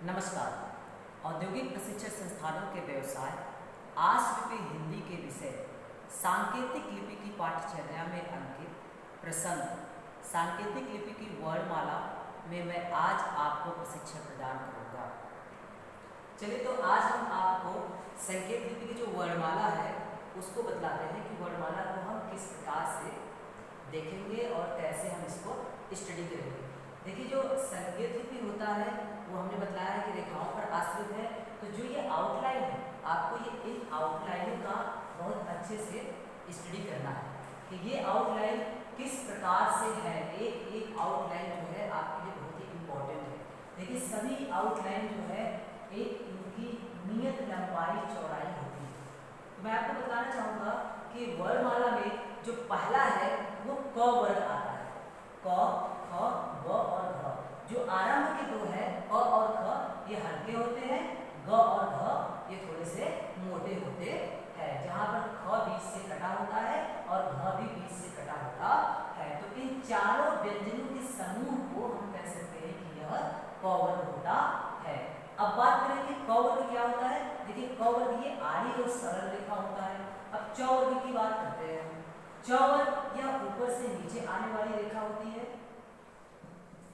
नमस्कार। औद्योगिक प्रशिक्षण संस्थानों के व्यवसाय आज लिपि हिंदी के विषय सांकेतिक लिपि की पाठ्यचर्या में अंकित प्रसंग सांकेतिक लिपि की वर्णमाला में मैं आज आपको प्रशिक्षण प्रदान करूंगा। चलिए, तो आज हम आपको संकेत लिपि की जो वर्णमाला है उसको बतलाते हैं कि वर्णमाला को हम किस प्रकार से देखेंगे और कैसे हम इसको स्टडी करेंगे। देखिए, जो संकेत लिपि होता है वो हमने बताया है कि रेखाओं पर आश्रित है। तो जो ये आउटलाइन है, आपको ये इन आउटलाइनों का बहुत अच्छे से स्टडी करना है कि ये आउटलाइन किस प्रकार से है। एक एक आउटलाइन जो है आपके लिए बहुत ही इम्पोर्टेंट है। देखिए, सभी आउटलाइन जो है एक इनकी नियत लंबाई चौड़ाई होती है। तो मैं आपको बताना चाहूँगा कि वर्णमाला में जो पहला है वो क वर्ग आता है। क, ख, ग और घ। जो आरंभ के दो है क और ख, ये हल्के होते हैं। ग और घ ये थोड़े से मोटे होते हैं। जहाँ पर ख बीच से कटा होता है और घ भी बीच से कटा होता है। तो इन चारों व्यंजनों के समूह को हम कह सकते हैं कि यह क वर्ग होता है। अब बात करेंगे क वर्ग क्या होता है। देखिए, क वर्ग ये आड़ी और सरल रेखा होता है। अब च वर्ग की बात करते हैं। च वर्ग यह ऊपर से नीचे आने वाली रेखा होती है।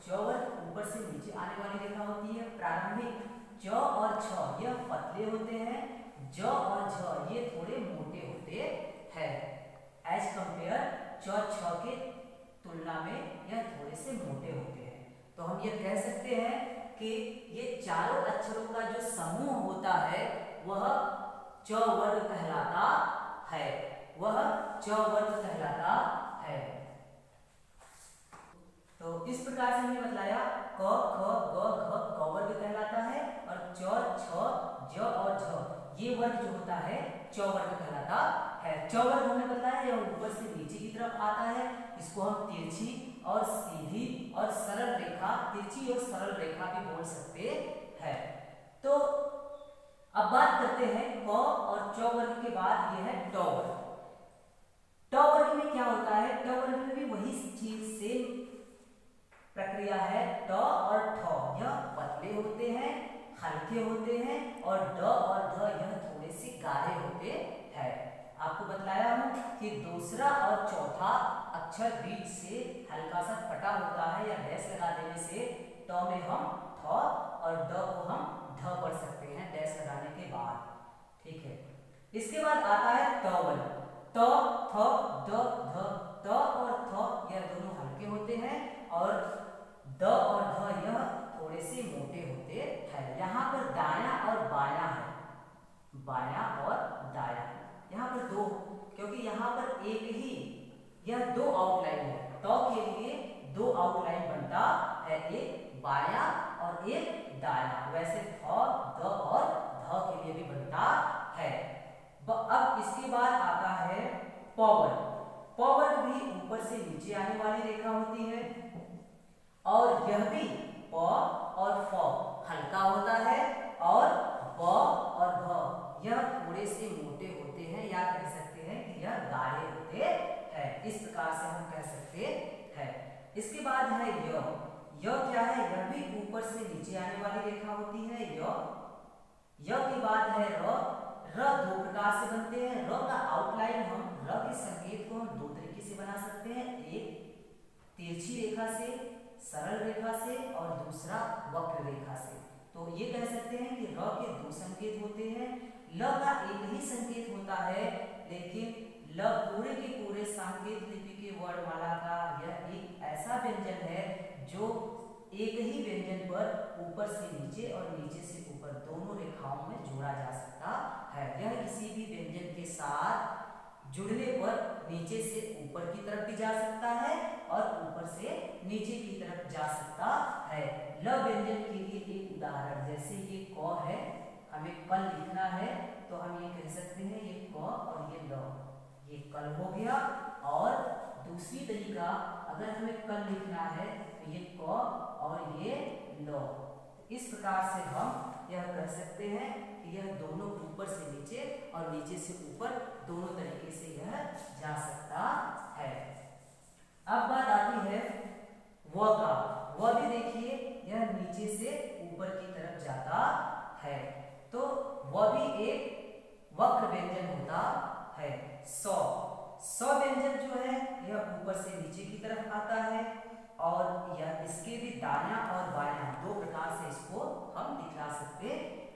च वर्ग ऊपर से नीचे आने वाली रेखा होती है। प्रारंभिक च और छ यह पतले होते हैं। ज और झ ये थोड़े मोटे होते हैं। एज कंपेयर च छ के तुलना में यह थोड़े से मोटे होते हैं। तो हम ये कह सकते हैं कि ये चारों अक्षरों का जो समूह होता है वह च वर्ग कहलाता है। वह च वर्ग कहलाता है। तो इस प्रकार से हमने बतलाया क, ख, ग, घ क वर्ग कहलाता है और च, छ, ज और झ ये वर्ग जो होता है च वर्ग कहलाता है। च वर्ग हमने बताया यह ऊपर से नीचे की तरफ आता है। इसको हम तिरछी और सीधी और सरल रेखा, तिरछी और सरल रेखा भी बोल सकते हैं। तो अब बात करते हैं क और च वर्ग के बाद यह है ट वर्ग। ट वर्ग में क्या होता है। ट वर्ग में भी वही चीज सेम प्रक्रिया है। ट और ठ यह पतले होते हैं, हल्के होते हैं और ड और ध यह थोड़े से गाढ़े होते हैं। आपको बतलाया हूं कि दूसरा और चौथा अक्षर बीच से हल्का सा फटा होता है या डैश लगा देने से ट में हम थ और ड को हम ध पढ़ सकते हैं डैश लगाने के बाद। ठीक है। इसके बाद आता है त वर्ग। त, थ, द, ध। त और थ यह दोनों हल्के होते हैं और द और ध यह थोड़े से मोटे होते हैं। यहाँ पर दाया और बाया है। बाया और दाया यहाँ पर दो, क्योंकि यहाँ पर एक ही यह दो आउटलाइन है। ट के लिए दो आउटलाइन बनता है, एक बाया और एक दाया। वैसे थ, द और ध के लिए भी बनता है। अब इसके बाद आता है प वर्ग। प वर्ग भी ऊपर से नीचे आने वाली रेखा होती है और यह भी प और फ हल्का होता है और ब और भ यह थोड़े से मोटे होते हैं या कह सकते हैं कि यह गाढ़े होते हैं। इस प्रकार से हम कह सकते हैं। इसके बाद है य। य क्या है। यह भी ऊपर से नीचे आने वाली रेखा होती है। य के बाद है र। र दो प्रकार से बनते हैं। र का आउटलाइन हम र के संकेत को हम दो तरीके से बना सकते हैं। एक तिरछी रेखा से, सरल रेखा से और दूसरा वक्र रेखा से। तो ये कह सकते हैं कि र के दो संकेत होते हैं। ल का एक ही संकेत होता है, लेकिन ल पूरे के पूरे सांकेत लिपि के वर्णमाला का यह एक ऐसा व्यंजन है जो एक ही व्यंजन पर ऊपर से नीचे और नीचे से ऊपर दोनों रेखाओं में जोड़ा जा सकता है। यह किसी भी व्यंजन के साथ जुड़ने पर नीचे से ऊपर की तरफ भी जा सकता है और ऊपर से नीचे की तरफ जा सकता है। ल व्यंजन के लिए एक उदाहरण, जैसे ये क है, हमें कल लिखना है तो हम ये कह सकते हैं ये क और ये ल, ये कल हो गया। और दूसरी तरीका, अगर हमें कल लिखना है तो ये क और ये ल। इस प्रकार से हम यह कह सकते हैं कि यह दोनों ऊपर से नीचे और नीचे से ऊपर दोनों तरीके से यह जा सकता है। अब बात आती है व का। व भी देखिए यह नीचे से ऊपर की तरफ जाता है, तो वह भी एक वक्र व्यंजन होता है। सौ व्यंजन जो है यह ऊपर से नीचे की तरफ आता है और यह इसके भी दायां और बायां दो प्रकार से इसको हम दिखला सकते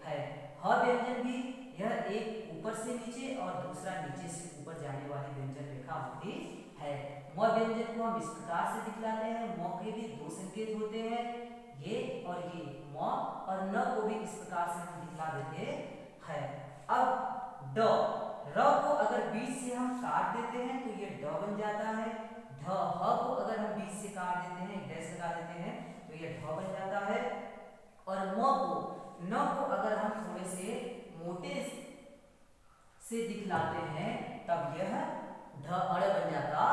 हैं। ह व्यंजन भी यह एक ऊपर से नीचे और दूसरा नीचे से ऊपर जाने वाली व्यंजन रेखा होती है। म व्यंजन को हम इस प्रकार से दिखलाते हैं। म के भी दो संकेत होते हैं, ये और ये। म और न को भी इस प्रकार से हम दिखला देते हैं। अब ड, र को अगर बीच से हम काट देते हैं तो ये ड बन जाता है। ढ, ह को अगर हम बीच से काट देते हैं, डैश लगा देते हैं तो ये ढ बन जाता है। और म को, न को अगर हम थोड़े से मोटे से दिखलाते हैं तब यह ढ अड़ बन जाता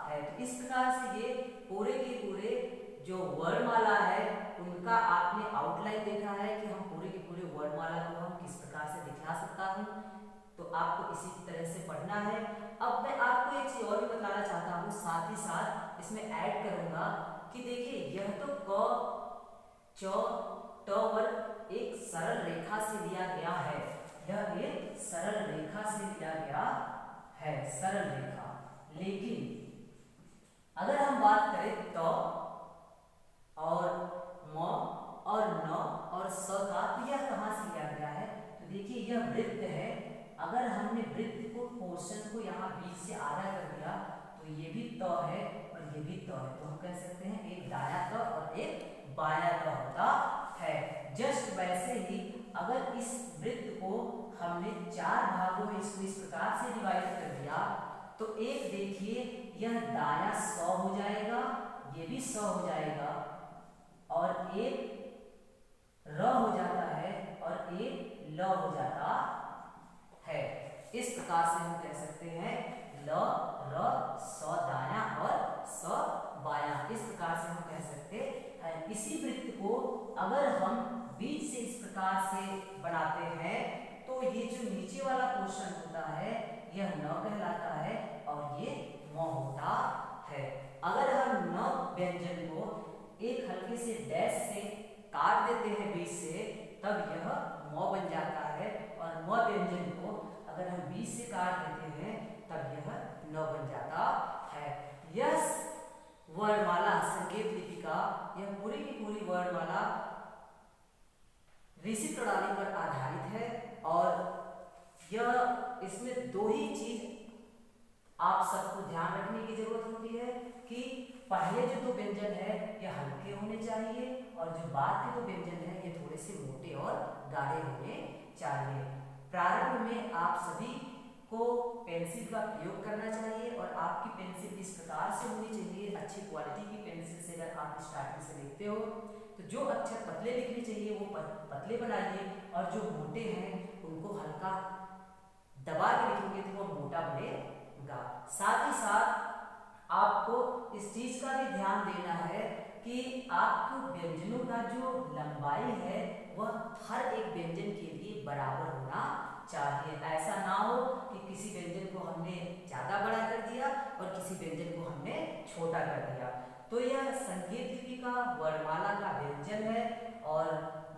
है। तो इस प्रकार से ये पूरे के पूरे जो वर्णमाला है उनका आपने आउटलाइन देखा है कि हम पूरे के पूरे वर्णमाला को हम किस प्रकार से दिखला सकता हूँ। तो आपको इसी तरह से पढ़ना है। अब मैं आपको एक चीज और भी बताना चाहता हूँ, साथ ही साथ इसमें ऐड करूंगा कि देखिए यह तो क च ट वर्ग एक सरल रेखा से लिया गया है। यह एक सरल रेखा से लिया गया है, सरल रेखा। लेकिन अगर हम बात करें त और म और न और स का, तो यह कहाँ से लिया गया है? तो देखिए यह वृत्त है। अगर हमने वृत्त को पोर्शन को यहाँ बीच से आधा कर दिया तो ये भी त है और ये भी त है, तो हम कह सकते हैं एक दायां त और एक बायां त होता है। जस्ट वैसे ही अगर इस वृत्त को हमने चार भागों में इसको इस प्रकार से डिवाइड कर दिया तो एक देखिए यह दायां 100 हो जाएगा, ये भी 100 हो जाएगा और एक र हो जाता है और एक ल हो जाता है। इस प्रकार से हम कह सकते हैं ल र 100 दायां और 100 बायां, इस प्रकार से हम कह सकते हैं। इसी वृत्त को अगर हम बीच से इस प्रकार से बनाते हैं तो ये जो नीचे वाला पोर्शन होता है यह न कहलाता है और ये म होता है। अगर हम न व्यंजन को एक हल्के से डैश से काट देते हैं बीच से तब यह म बन जाता है और म व्यंजन को अगर हम बीच से काट देते हैं तब यह न बन जाता है। यह वर्णमाला संकेत लिपि का यह पूरी की पूरी वर्णमाला ऋषि प्रणाली पर आधारित है और यह इसमें दो ही चीज आप सबको ध्यान रखने की जरूरत होती है कि पहले जो दो व्यंजन है ये हल्के होने चाहिए और जो बाद के दो व्यंजन है ये थोड़े से मोटे और गाढ़े होने चाहिए। प्रारंभ में आप सभी को पेंसिल का प्रयोग करना चाहिए और आपकी पेंसिल इस प्रकार से होनी चाहिए, अच्छी क्वालिटी की पेंसिल से अगर आप स्टार्टिंग से लिखते हो तो जो अक्षर पतले लिखने चाहिए वो पतले बनाइए और जो मोटे हैं उनको हल्का दबा के लिखेंगे तो वो मोटा बनेगा। साथ ही साथ आपको इस चीज का भी ध्यान देना है कि आपको व्यंजनों का जो लंबाई है वह हर एक व्यंजन के लिए बराबर होना चाहिए। ऐसा ना हो कि किसी व्यंजन को हमने ज्यादा बड़ा कर दिया और किसी व्यंजन को हमने छोटा कर दिया। तो यह संकेत लिपि का वर्णमाला का व्यंजन है और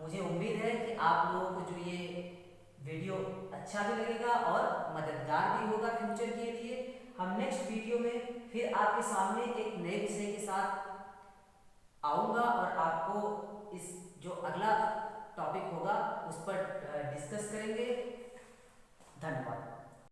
मुझे उम्मीद है कि आप लोगों को जो ये वीडियो अच्छा भी लगेगा और मददगार भी होगा फ्यूचर के लिए। हम नेक्स्ट वीडियो में फिर आपके सामने एक नए विषय के साथ आऊँगा और आपको इस जो अगला टॉपिक होगा उस पर डिस्कस करेंगे।